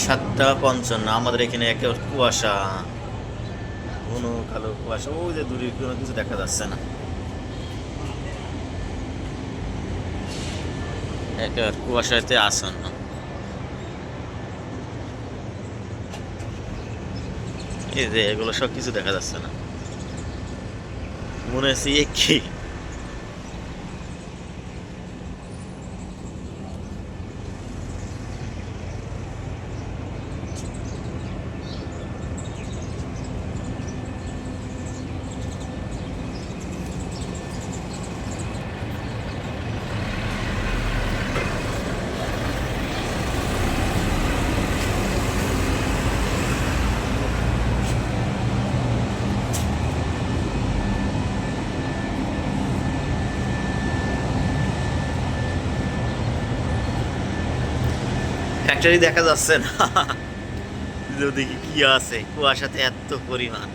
7:55 আমাদের এখানে একেবারে কুয়াশা, ঘন কালো কুয়াশা। ওই যে দূরে কোনো কিছু দেখা যাচ্ছে না, একেবারে কুয়াশাতে আসন্ন। এই যে এগুলো সব কিছু দেখা যাচ্ছে না, মনে হচ্ছে এ কি। ফ্যাক্টরি দেখা যাচ্ছে না, দেখি কি আছে কুয়াশাতে এত পরিমাণ।